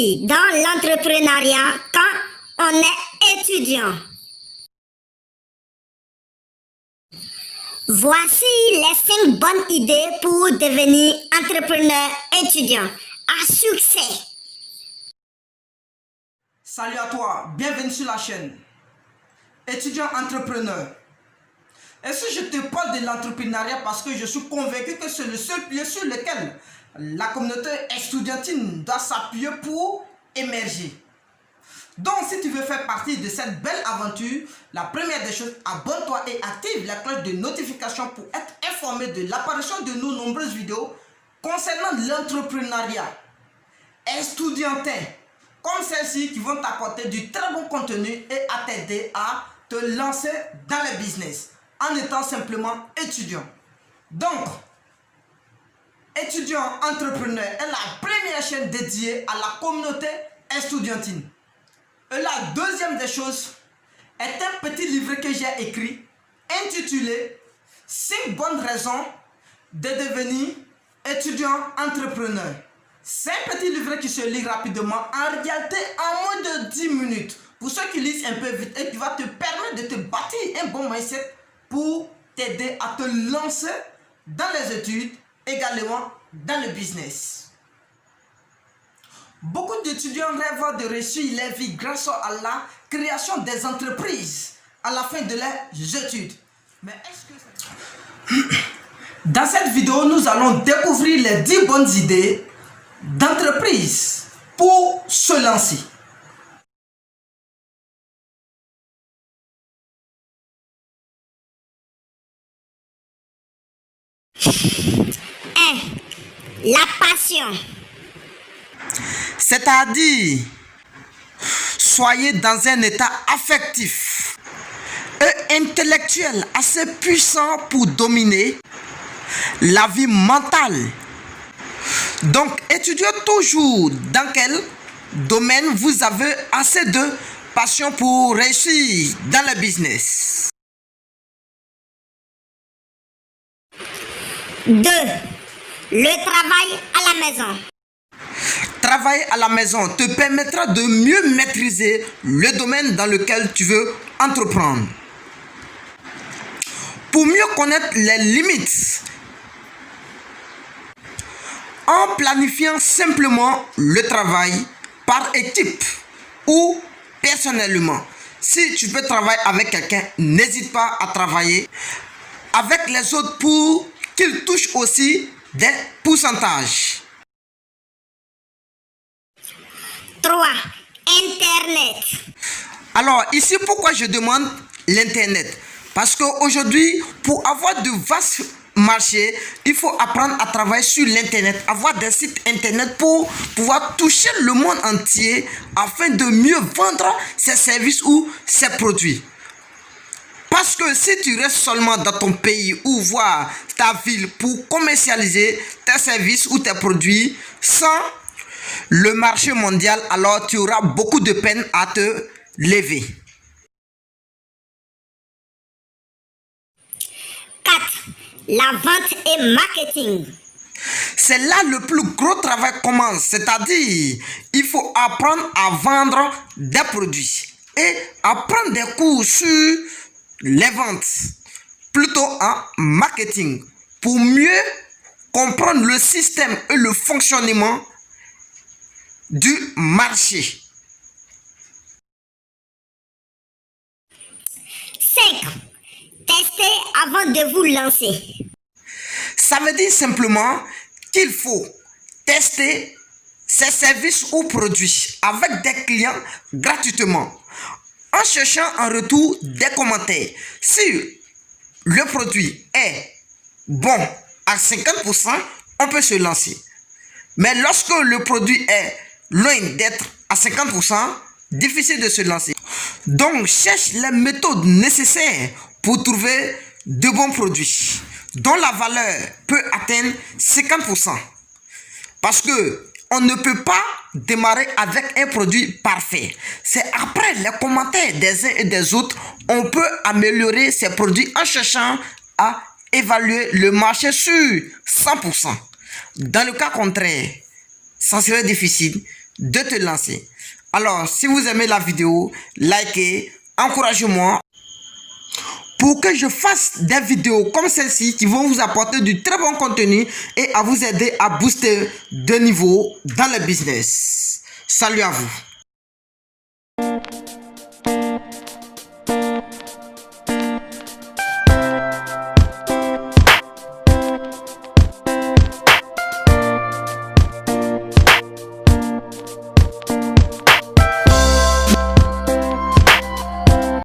réussir dans l'entrepreneuriat quand on est étudiant? Voici les 5 bonnes idées pour devenir entrepreneur étudiant à succès. Salut à toi, bienvenue sur la chaîne Étudiant Entrepreneur. Et si je te parle de l'entrepreneuriat parce que je suis convaincu que c'est le seul pilier sur lequel la communauté estudiantine doit s'appuyer pour émerger. Donc si tu veux faire partie de cette belle aventure, la première des choses, abonne-toi et active la cloche de notification pour être informé de l'apparition de nos nombreuses vidéos concernant l'entrepreneuriat estudiantin, comme celle-ci qui vont t'apporter du très bon contenu et à t'aider à te lancer dans le business en étant simplement étudiant. Donc, Étudiant Entrepreneur est la première chaîne dédiée à la communauté estudiantine. Et la deuxième des choses est un petit livre que j'ai écrit intitulé 5 bonnes raisons de devenir étudiant entrepreneur. C'est un petit livre qui se lit rapidement, en réalité en moins de 10 minutes. Pour ceux qui lisent un peu vite et qui va te permettre de te bâtir un bon mindset pour t'aider à te lancer dans les études, également dans le business. Beaucoup d'étudiants rêvent de réussir leur vie grâce à la création des entreprises à la fin de leurs études. Mais est-ce que dans cette vidéo, nous allons découvrir les 10 bonnes idées d'entreprise pour se lancer. La passion. C'est-à-dire, soyez dans un état affectif et intellectuel assez puissant pour dominer la vie mentale. Donc, étudiez toujours dans quel domaine vous avez assez de passion pour réussir dans le business. 2. Le travail à la maison. Travailler à la maison te permettra de mieux maîtriser le domaine dans lequel tu veux entreprendre. Pour mieux connaître les limites, en planifiant simplement le travail par équipe ou personnellement. Si tu peux travailler avec quelqu'un, n'hésite pas à travailler avec les autres pour qu'ils touchent aussi des pourcentages. 3. Internet. Alors ici, pourquoi je demande l'Internet? Parce qu'aujourd'hui, pour avoir de vastes marchés, il faut apprendre à travailler sur l'Internet, avoir des sites Internet pour pouvoir toucher le monde entier afin de mieux vendre ses services ou ses produits. Parce que si tu restes seulement dans ton pays ou voir ta ville pour commercialiser tes services ou tes produits sans le marché mondial, alors tu auras beaucoup de peine à te lever. 4. La vente et marketing. C'est là le plus gros travail commence, c'est-à-dire il faut apprendre à vendre des produits et apprendre des cours sur les ventes, plutôt en marketing, pour mieux comprendre le système et le fonctionnement du marché. 5. Tester avant de vous lancer. Ça veut dire simplement qu'il faut tester ses services ou produits avec des clients gratuitement, en cherchant en retour des commentaires. Si le produit est bon à 50%, on peut se lancer. Mais lorsque le produit est loin d'être à 50%, difficile de se lancer. Donc, cherche les méthodes nécessaires pour trouver de bons produits dont la valeur peut atteindre 50%. Parce que on ne peut pas démarrer avec un produit parfait. C'est après les commentaires des uns et des autres, on peut améliorer ces produits en cherchant à évaluer le marché sur 100%. Dans le cas contraire, ça serait difficile de te lancer. Alors, si vous aimez la vidéo, likez, encouragez-moi pour que je fasse des vidéos comme celle-ci qui vont vous apporter du très bon contenu et à vous aider à booster de niveau dans le business. Salut à vous.